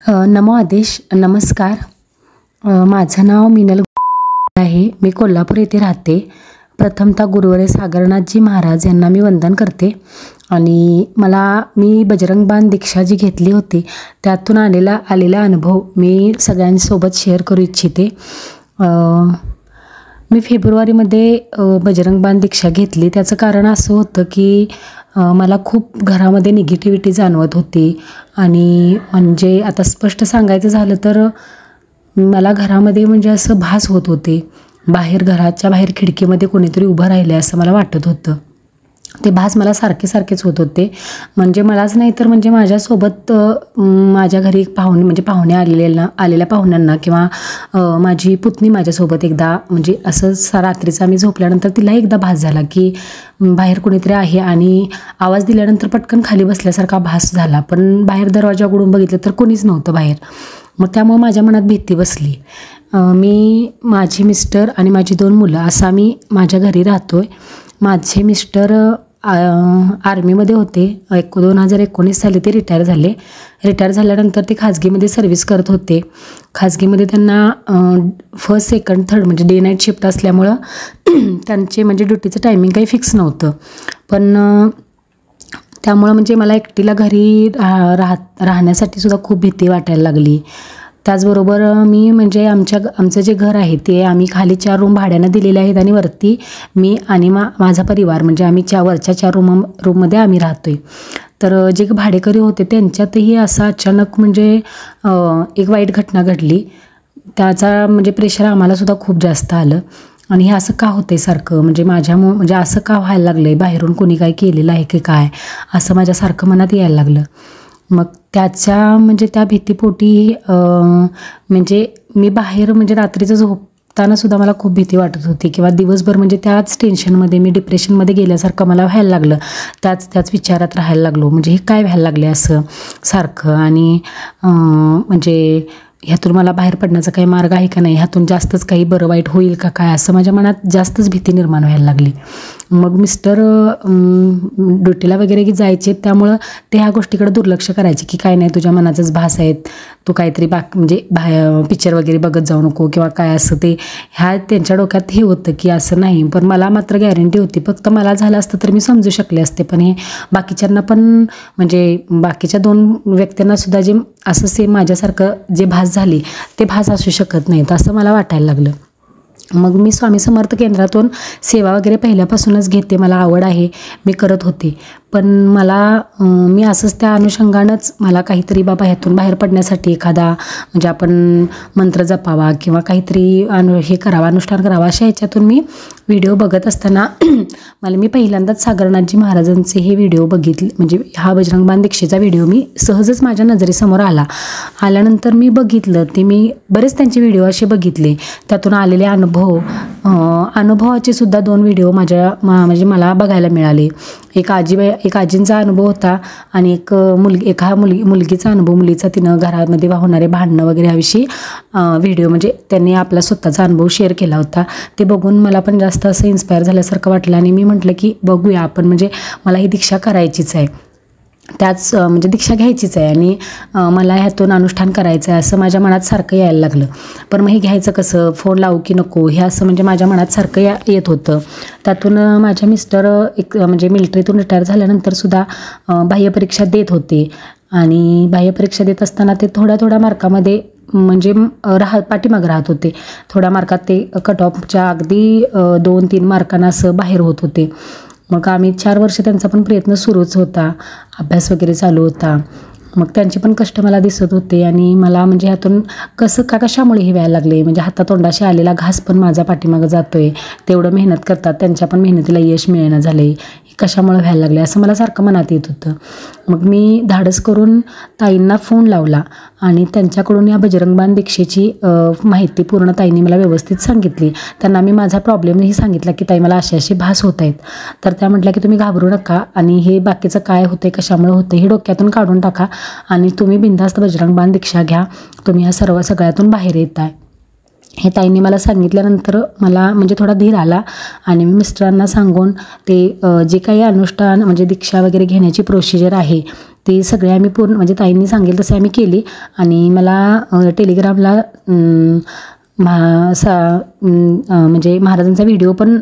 नमो आदेश. नमस्कार. माझं नाव मिनल आहे. मी कोल्हापूर येथे राहते. प्रथमतः गुरुवरे सागरनाथजी महाराज यांना मी वंदन करते. आणि मी बजरंग बाण दीक्षा जी घेतली होती त्यातून आलेला अनुभव मी सगळ्यांसोबत शेअर करू इच्छिते. मी फेब्रुवारीमध्ये बजरंग बाण दीक्षा घेतली. त्याचं कारण असं होतं की मला खूप घरामध्ये निगेटिव्हिटी जाणवत होती. आणि म्हणजे आता स्पष्ट सांगायचं झालं तर मला घरामध्ये म्हणजे असं भास होत होते. घराच्या बाहेर खिडकीमध्ये कोणीतरी उभं राहिले असं मला वाटत होतं. ते भास मला सारखेच होत होते. म्हणजे मलाच नाही तर म्हणजे माझ्यासोबत माझ्या घरी पाहुणे आलेल्या पाहुण्यांना किंवा माझी पुतणी माझ्यासोबत एकदा म्हणजे असं रात्रीचा आम्ही झोपल्यानंतर तिला एकदा भास झाला की बाहेर कोणीतरी आहे. आणि आवाज दिल्यानंतर पटकन खाली बसल्यासारखा भास झाला. पण बाहेर दरवाजा उघडून बघितलं तर कोणीच नव्हतं बाहेर. मग त्यामुळे माझ्या मनात भीती बसली. माझे मिस्टर आणि माझी 2 मुलं असं आम्ही माझ्या घरी राहतो आहे. माझे मिस्टर आर्मीमध्ये होते. 2019 साली ते रिटायर झाले. रिटायर झाल्यानंतर ते खाजगीमध्ये सर्व्हिस करत होते. खाजगीमध्ये त्यांना फर्स्ट सेकंड थर्ड म्हणजे डे नाईट शिफ्ट असल्यामुळं त्यांचे म्हणजे ड्युटीचं टायमिंग काही फिक्स नव्हतं. पण त्यामुळं म्हणजे मला एकटीला घरी राहण्यासाठी सुद्धा खूप भीती वाटायला लागली. त्याचबरोबर मी म्हणजे आमचं जे घर आहे ते आम्ही खाली 4 रूम भाड्यानं दिलेले आहेत आणि वरती मी आणि माझा परिवार म्हणजे आम्ही वरच्या 4 रूममध्ये आम्ही राहतो आहे. तर जे भाडेकरी होते त्यांच्यातही असं अचानक म्हणजे एक वाईट घटना घडली. त्याचा म्हणजे प्रेशर आम्हालासुद्धा खूप जास्त आलं. आणि हे असं का होतं आहे सारखं म्हणजे असं का व्हायला लागलं आहे, बाहेरून कोणी काय केलेलं आहे की काय असं माझ्या सारखं मनात यायला लागलं. मग त्या भीतीपोटी म्हणजे मी बाहेर म्हणजे रात्रीचं झोपताना सुद्धा मला खूप भीती वाटत होती किंवा दिवसभर म्हणजे त्याच टेन्शनमध्ये मी डिप्रेशनमध्ये गेल्यासारखं मला व्हायला लागलं. त्याच विचारात राहायला लागलो. म्हणजे हे काय व्हायला लागले असं सारखं. आणि म्हणजे ह्यातून मला बाहेर पडण्याचा काही मार्ग आहे का नाही, ह्यातून जास्तच काही बरं वाईट होईल का काय असं माझ्या मनात जास्तच भीती निर्माण व्हायला लागली. मग मिस्टर ड्युटीला वगैरे जायचे त्यामुळं ते ह्या गोष्टीकडे दुर्लक्ष करायचे की काय नाही तुझ्या मनाचाच भास आहेत, तू काहीतरी म्हणजे पिक्चर वगैरे बघत जाऊ नको किंवा काय असं ते त्यांच्या डोक्यात हे होतं की असं नाही. पण मला मात्र गॅरंटी होती. फक्त मला झालं असतं तर मी समजू शकले असते. पण हे बाकीच्यांना पण म्हणजे बाकीच्या 2 व्यक्तींना सुद्धा जे असं सेम माझ्यासारखं जे भास झाली ते भास असू शकत नाहीत असं मला वाटायला लागलं. मग मी स्वामी समर्थ केंद्रातून सेवा वगैरे पहिल्यापासूनच घेते. मला आवड आहे, मी करत होते. पण मी असंच त्या अनुषंगानंच मला काहीतरी बाबा ह्यातून बाहेर पडण्यासाठी एखादा म्हणजे आपण मंत्र जपावा किंवा काहीतरी हे करावं, अनुष्ठान करावं अशा ह्याच्यातून मी व्हिडिओ बघत असताना मी पहिल्यांदाच सागरनाथजी महाराजांचे हे व्हिडिओ बघितले. म्हणजे हा बजरंग बाण दीक्षेचा व्हिडिओ मी सहजच माझ्या नजरेसमोर आल्यानंतर मी बघितलं. मी बरेच त्यांचे व्हिडिओ असे बघितले. त्यातून आलेले अनुभवाचे सुद्धा 2 व्हिडिओ म्हणजे मला बघायला मिळाले. एक आजींचा अनुभव होता आणि मुलगीचा अनुभव. मुलीचा तिनं घरामध्ये होणारे भांडणं वगैरे ह्याविषयी व्हिडिओ म्हणजे त्यांनी आपला स्वतःचा अनुभव शेअर केला होता. ते बघून मला पण जास्त असं इन्स्पायर झाल्यासारखं वाटलं आणि मी म्हटलं की बघूया आपण म्हणजे मला ही दीक्षा करायचीच आहे. म्हणजे दीक्षा घ्यायचीच आहे आणि मला ह्यातून अनुष्ठान करायचं आहे असं माझ्या मनात सारखं यायला लागलं. पण मग हे घ्यायचं कसं, फोन लावू की नको हे असं म्हणजे माझ्या मनात सारखं येत होतं. त्यातून माझ्या मिस्टर म्हणजे मिलिटरीतून रिटायर झाल्यानंतर सुद्धा बाह्यपरीक्षा देत होते. आणि बाह्यपरीक्षा देत असताना ते थोड्या मार्कामध्ये म्हणजे पाठीमागं राहत होते. थोड्या मार्कात ते कट ऑफच्या अगदी 2-3 मार्कांना असं बाहेर होत होते. मग आम्ही 4 वर्ष त्यांचा पण प्रयत्न सुरूच होता, अभ्यास वगैरे चालू होता. मग त्यांचे पण कष्ट मला दिसत होते आणि मला म्हणजे ह्यातून कशामुळे हे व्हायला लागले म्हणजे हातातोंडाशी आलेला घास पण माझा पाठीमागं जातोय. तेवढं मेहनत करतात त्यांच्या पण मेहनतीला यश मिळेना झाले, कशामुळे व्हायला लागले असं मला सारखं मनात येत होतं. मग मी धाडस करून ताईंना फोन लावला आणि त्यांच्याकडून या बजरंग बाण दीक्षेची माहिती पूर्ण ताईंनी मला व्यवस्थित सांगितली. त्यांना मी माझा प्रॉब्लेमही सांगितला की ताई मला असे भास होत आहेत. तर त्या म्हटल्या की तुम्ही घाबरू नका आणि हे बाकीचं काय होतं कशामुळे होतं हे डोक्यातून काढून टाका आणि तुम्ही बिनधास्त बजरंग बाण दीक्षा घ्या, तुम्ही ह्या सगळ्यातून बाहेर येत आहे. हे ताईंनी मला सांगितल्यानंतर मला म्हणजे थोडा धीर आला आणि मी मिस्टरांना सांगून ते जे काही अनुष्ठान म्हणजे दीक्षा वगैरे घेण्याची प्रोसिजर आहे ती सगळे आम्ही पूर्ण म्हणजे ताईंनी सांगेल तसे आम्ही केली. आणि मला टेलिग्रामला म्हणजे महाराजांचा व्हिडिओ पण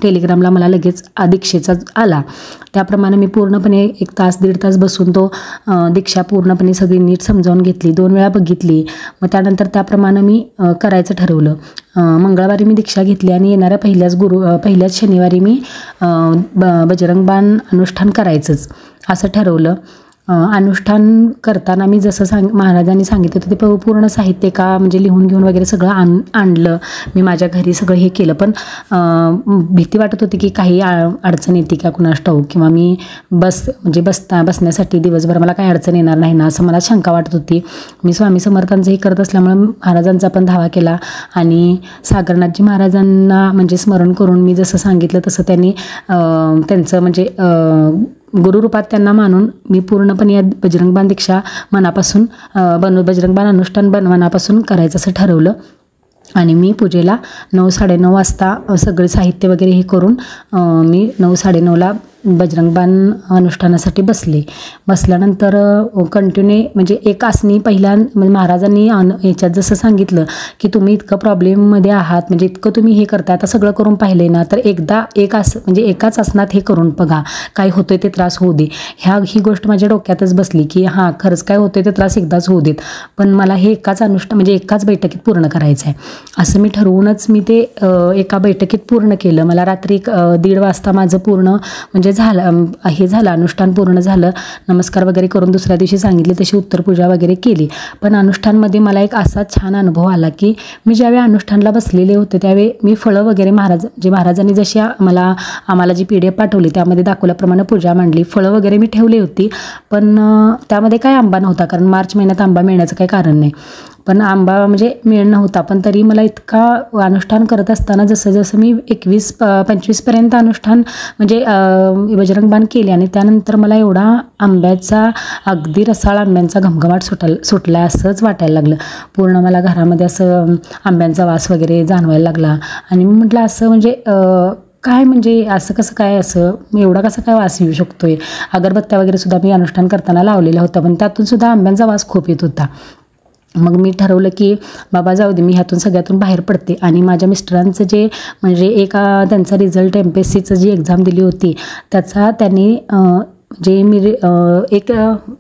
टेलिग्रामला मला लगेच दीक्षेचा आला. त्याप्रमाणे मी पूर्णपणे 1 तास 1.5 तास बसून तो दीक्षा पूर्णपणे सगळी नीट समजावून घेतली, 2 वेळा बघितली. मग त्यानंतर त्याप्रमाणे मी करायचं ठरवलं. मंगळवारी मी दीक्षा घेतली आणि येणाऱ्या पहिल्याच शनिवारी मी बजरंग बाण अनुष्ठान करायचंच असं ठरवलं. अनुष्ठान करताना मी जसं महाराजांनी सांगितलं होतं ते पूर्ण साहित्य म्हणजे लिहून घेऊन वगैरे सगळं आणलं. मी माझ्या घरी सगळं हे केलं. पण भीती वाटत होती की काही अडचण येते का कुणास ठाऊक, किंवा मी बसण्यासाठी दिवसभर मला काही अडचण येणार नाही ना असं मला शंका वाटत होती. मी स्वामी समर्थांचंही करत असल्यामुळे महाराजांचा पण धावा केला आणि सागरनाथजी महाराजांना म्हणजे स्मरण करून मी जसं सांगितलं तसं त्यांनी त्यांचं म्हणजे गुरुरूपात त्यांना मानून मी पूर्णपणे या बजरंग बाण दीक्षा मनापासून बजरंग बाण अनुष्ठान मनापासून करायचं असं ठरवलं. आणि मी पूजेला 9-9:30 वाजता सगळे साहित्य वगैरे हे करून मी 9-9:30ला बजरंग बाण अनुष्ठानासाठी बसल्यानंतर कंटिन्यू म्हणजे एक आसनी म्हणजे महाराजांनी याच्यात जसं सांगितलं की तुम्ही इतकं प्रॉब्लेममध्ये आहात, म्हणजे इतकं तुम्ही हे करता, आता सगळं करून पाहिले ना, तर एकदा म्हणजे एकाच आसनात हे करून बघा, काय होतोय ते त्रास होऊ दे. ही गोष्ट माझ्या डोक्यातच बसली की हां खरंच काय होतोय ते त्रास एकदाच होऊ देत, पण मला हे एकाच अनुष्ठान म्हणजे एकाच बैठकीत पूर्ण करायचं आहे असं मी ठरवूनच मी ते एका बैठकीत पूर्ण केलं. मला रात्री 1:30 वाजता माझं पूर्ण म्हणजे झालं अनुष्ठान पूर्ण झालं. नमस्कार वगैरे करून दुसऱ्या दिवशी सांगितली तशी उत्तरपूजा वगैरे केली. पण अनुष्ठानमध्ये मला एक असा छान अनुभव आला की मी ज्यावेळी अनुष्ठानला बसलेले होते त्यावेळी मी फळं वगैरे महाराजांनी जशी आम्हाला जी PDF पाठवली त्यामध्ये दाखवल्याप्रमाणे पूजा मांडली. फळं वगैरे मी ठेवली होती, पण त्यामध्ये काय आंबा नव्हता, कारण मार्च महिन्यात आंबा मिळण्याचं काही कारण नाही. पण आंबा म्हणजे मिळणं होता, पण तरी मला इतका अनुष्ठान करत असताना जसं मी 21-25 अनुष्ठान म्हणजे बजरंग बाण केले आणि त्यानंतर मला एवढा आंब्याचा अगदी रसाळ आंब्यांचा घमघमाट सुटला असंच वाटायला लागलं. पूर्ण मला घरामध्ये असं आंब्यांचा वास वगैरे जाणवायला लागला. आणि मी म्हटलं असं म्हणजे काय म्हणजे असं कसं काय, असं एवढा कसं काय वास येऊ शकतोय. अगरबत्त्या वगैरे सुद्धा मी अनुष्ठान करताना लावलेला होता, पण त्यातून सुद्धा आंब्यांचा वास खूप येत होता. मग मी ठरवलं की बाबा जाऊ दे, मी ह्यातून सगळ्यातून बाहेर पडते. आणि माझ्या मिस्टरांचं जे म्हणजे त्यांचा रिझल्ट MPSCचं जी एक्झाम दिली होती त्याचा त्यांनी म्हणजे मी एक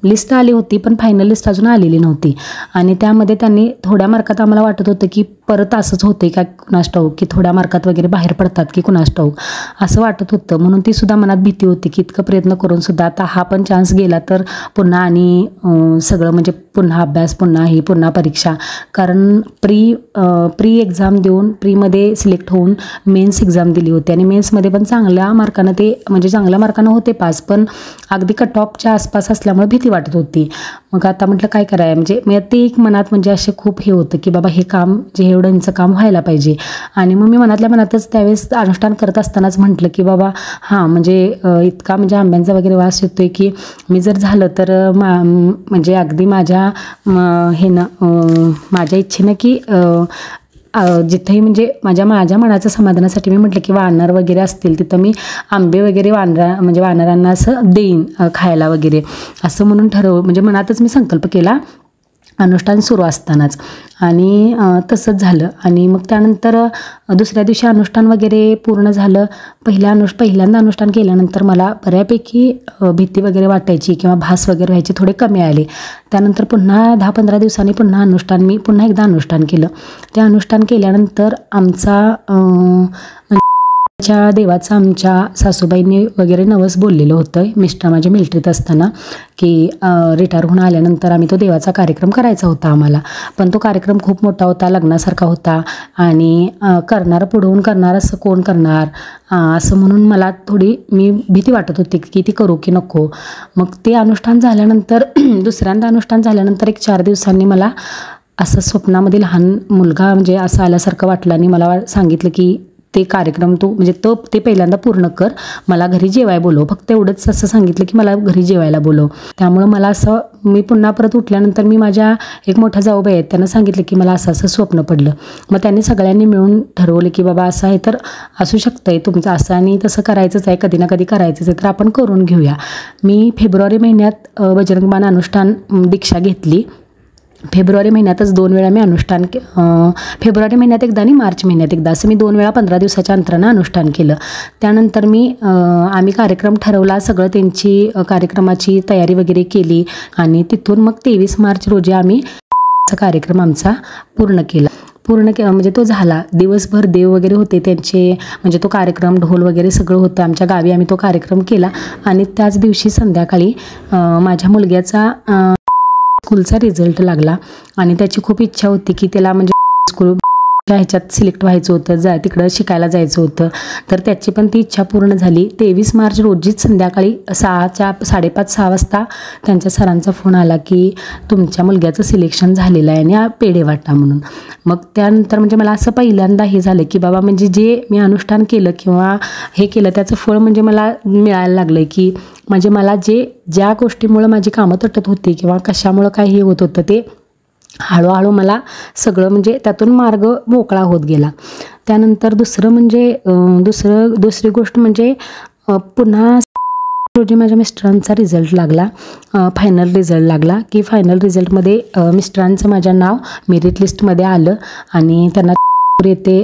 लिस्ट आली होती, पण फायनल लिस्ट अजून आलेली नव्हती. आणि त्यामध्ये त्यांनी थोड्या मार्कात आम्हाला वाटत होतं की परत असंच होते का कुणास ठाऊक, की थोड्या मार्कात वगैरे बाहेर पडतात की कुणास ठाऊक असं वाटत होतं. म्हणून ती सुद्धा मनात भीती होती की इतकं प्रयत्न करून सुद्धा आता हा पण चान्स गेला तर पुन्हा आणि सगळं म्हणजे पुन्हा अभ्यास, पुन्हा परीक्षा. कारण प्री एक्झाम देऊन प्रीमध्ये सिलेक्ट होऊन मेन्स एक्झाम दिली होती आणि मेन्समध्ये पण चांगल्या मार्कानं होते पास, पण अगदी कट ऑफच्या आसपास असल्यामुळे भीती वाटत होती. मग आता म्हटलं काय करायचं, म्हणजे मी ते एक मनात म्हणजे असे खूप हे होतं की बाबा हे काम जे एवढंचं काम व्हायला पाहिजे. आणि मग मी मनातल्या मनातच त्यावेळेस अनुष्ठान करत असतानाच म्हटलं की बाबा हां म्हणजे इतका म्हणजे आंब्यांचा वगैरे वास येतोय की मी जर झालं तर म्हणजे अगदी माझ्या इच्छेनं की जिथंही म्हणजे माझ्या मनाच्या समाधानासाठी मी म्हटलं की वानर वगैरे असतील तिथं मी आंबे वगैरे वानरांना असं देईन खायला वगैरे असं म्हणून म्हणजे मनातच मी संकल्प केला अनुष्ठान सुरू असतानाच. आणि तसंच झालं. आणि मग त्यानंतर दुसऱ्या दिवशी अनुष्ठान वगैरे पूर्ण झालं. पहिल्यांदा अनुष्ठान केल्यानंतर मला बऱ्यापैकी भीती वगैरे वाटायची किंवा भास वगैरे व्हायची, थोडे कमी आले. त्यानंतर पुन्हा 10-15 दिवसांनी मी पुन्हा एकदा अनुष्ठान केलं. ते अनुष्ठान केल्यानंतर देवाचं आमच्या सासूबाईंनी वगैरे नवस बोललेलं होतं. मिस्टर माझ्या मिलिटरीत असताना की रिटायर होऊन आल्यानंतर आम्ही तो देवाचा कार्यक्रम करायचा होता आम्हाला. पण तो कार्यक्रम खूप मोठा होता, लग्नासारखा होता आणि पुढवून करणार असं कोण करणार असं म्हणून मला मी भीती वाटत होती की ती करू की नको. मग ते अनुष्ठान झाल्यानंतर दुसऱ्यांदा अनुष्ठान झाल्यानंतर 4 दिवसांनी मला असं स्वप्नामध्ये लहान मुलगा म्हणजे असं आल्यासारखं वाटलं आणि मला सांगितलं की ते कार्यक्रम तू म्हणजे ते पहिल्यांदा पूर्ण कर, मला घरी जेवाय बोलव. फक्त एवढंच असं सांगितलं की मला घरी जेवायला बोलव. त्यामुळं मला असं मी पुन्हा परत उठल्यानंतर मी माझ्या एक मोठा जाऊबाई आहेत त्यांना सांगितलं की मला असं असं स्वप्न पडलं. मग त्यांनी सगळ्यांनी मिळून ठरवलं की बाबा असं आहे तर असू शकतं आहे तुमचं असं आणि तसं करायचंच आहे, कधी ना कधी करायचंच आहे, तर आपण करून घेऊया. मी फेब्रुवारी महिन्यात बजरंग बाण अनुष्ठान दीक्षा घेतली. फेब्रुवारी महिन्यातच 2 वेळा मी अनुष्ठान फेब्रुवारी महिन्यात एकदा आणि मार्च महिन्यात एकदा असं मी 2 वेळा 15 दिवसाच्या अंतरानं अनुष्ठान केलं. त्यानंतर आम्ही कार्यक्रम ठरवला, सगळं त्यांची कार्यक्रमाची तयारी वगैरे केली आणि तिथून मग 23 मार्च रोजी आम्ही कार्यक्रम आमचा पूर्ण केला. म्हणजे तो झाला. दिवसभर देव वगैरे होते त्यांचे, म्हणजे तो कार्यक्रम ढोल वगैरे सगळं होतं. आमच्या गावी आम्ही तो कार्यक्रम केला आणि त्याच दिवशी संध्याकाळी माझ्या मुलग्याचा स्कूलचा रिझल्ट लागला आणि त्याची खूप इच्छा होती की त्याला म्हणजे स्कूल ह्याच्यात सिलेक्ट व्हायचं होतं, तिकडं शिकायला जायचं होतं. तर त्याची पण ती इच्छा पूर्ण झाली. 23 मार्च रोजीच संध्याकाळी 5:30-6 वाजता त्यांच्या सरांचा फोन आला की तुमच्या मुलग्याचं सिलेक्शन झालेलं आहे आणि पेढे वाटा म्हणून. मग त्यानंतर म्हणजे मला असं पहिल्यांदा हे झालं की बाबा म्हणजे जे मी अनुष्ठान केलं किंवा हे केलं त्याचं फळ म्हणजे मला मिळायला लागलं की म्हणजे मला ज्या गोष्टीमुळं माझी कामं तटत होती किंवा कशामुळं काय हे होत होतं ते हळूहळू मला सगळं म्हणजे त्यातून मार्ग मोकळा होत गेला. त्यानंतर दुसरी गोष्ट म्हणजे पुन्हा रोजी माझ्या मिस्टरांचा रिझल्ट लागला, फायनल रिझल्ट लागला की फायनल रिझल्टमध्ये मिस्टरांचं माझ्या नाव मेरिट लिस्टमध्ये आलं आणि त्यांना येथे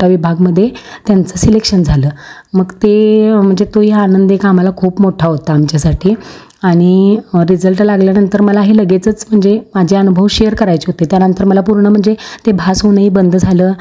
विभागमध्ये त्यांचं सिलेक्शन झालं. मग ते म्हणजे तोही आनंद एक आम्हाला खूप मोठा होता आमच्यासाठी. आणि रिझल्ट लागल्यानंतर मला हे लगेचच म्हणजे माझे अनुभव शेअर करायचे होते. त्यानंतर मला पूर्ण म्हणजे ते भास होणंही बंद झालं,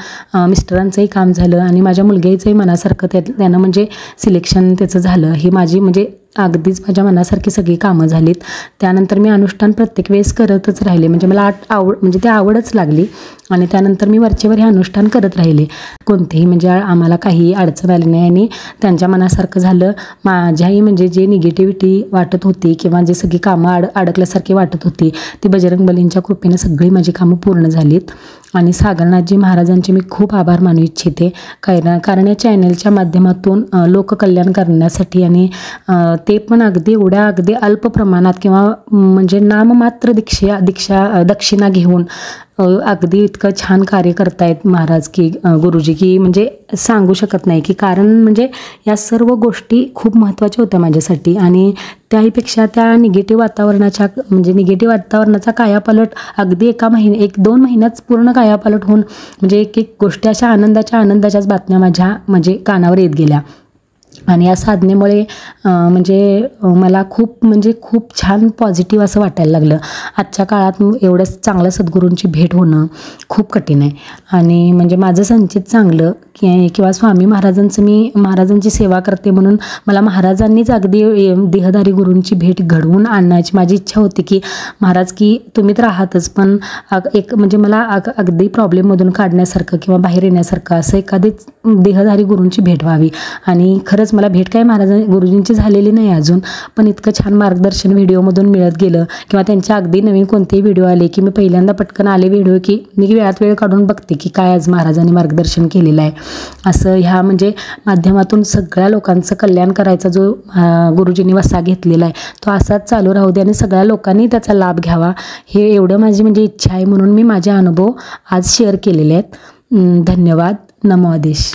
मिस्टरांचंही काम झालं आणि माझ्या मुलग्याचंही मनासारखं त्यानं म्हणजे सिलेक्शन त्याचं झालं. ही माझी म्हणजे अगदीच माझ्या मनासारखी सगळी कामं झालीत. त्यानंतर मी अनुष्ठान प्रत्येक वेळेस करतच राहिले, म्हणजे मला म्हणजे ती आवडच लागली आणि त्यानंतर मी वरचेवर हे अनुष्ठान करत राहिले. कोणतेही म्हणजे आम्हाला काही अडचण आली नाही आणि त्यांच्या मनासारखं झालं. माझ्याही म्हणजे जे निगेटिव्हिटी वाटत होती किंवा जे सगळी कामं अडकल्यासारखी वाटत होती ती बजरंग बलींच्या कृपेनं सगळी माझी कामं पूर्ण झालीत. आणि सागरनाथजी महाराजांचे मी खूप आभार मानू इच्छिते, कारण या चॅनलच्या माध्यमातून लोककल्याण करण्यासाठी आणि ते पण अगदी अल्प प्रमाणात किंवा म्हणजे नाममात्र दक्षिणा घेऊन अगदी इतकं छान कार्य करतायत महाराज की गुरुजी की म्हणजे सांगू शकत नाही की कारण म्हणजे या सर्व गोष्टी खूप महत्त्वाच्या होत्या माझ्यासाठी. आणि त्याहीपेक्षा त्या निगेटिव्ह वातावरणाचा कायापालट अगदी 1-2 महिन्यात पूर्ण कायापालट होऊन म्हणजे एक गोष्टी अशा आनंदाच्याच बातम्या माझ्या म्हणजे कानावर येत गेल्या. आणि या साधनेमुळे म्हणजे मला खूप छान पॉझिटिव्ह असं वाटायला लागलं. आजच्या काळात एवढं चांगलं सद्गुरूंची भेट होणं खूप कठीण आहे. आणि म्हणजे माझं संचित चांगलं किंवा स्वामी महाराजांचं मी महाराजांची सेवा करते म्हणून मला महाराजांनीच अगदी देहधारी गुरूंची भेट घडवून आणण्याची माझी इच्छा होती की महाराज की तुम्ही तर आहातच पण एक म्हणजे मला अगदी प्रॉब्लेममधून काढण्यासारखं किंवा बाहेर येण्यासारखं असं एखादीच देहधारी गुरूंची भेट व्हावी. आणि खरंच मला भेट काय गुरुजींची झालेली नाही अजून, पण इतकं छान मार्गदर्शन व्हिडिओमधून मिळत गेलं किंवा त्यांच्या अगदी नवीन कोणतेही व्हिडिओ आले की मी पहिल्यांदा पटकन आले व्हिडिओ की मी वेळात वेळ काढून बघते की काय आज महाराजांनी मार्गदर्शन केलेलं आहे. असं ह्या म्हणजे माध्यमातून सगळ्या लोकांचं कल्याण करायचा जो गुरुजींनी वसा घेतलेला आहे तो असाच चालू राहू दे आणि सगळ्या लोकांनी त्याचा लाभ घ्यावा हे एवढं माझी म्हणजे इच्छा आहे. म्हणून मी माझे अनुभव आज शेअर केलेले आहेत. धन्यवाद. नमो आदेश.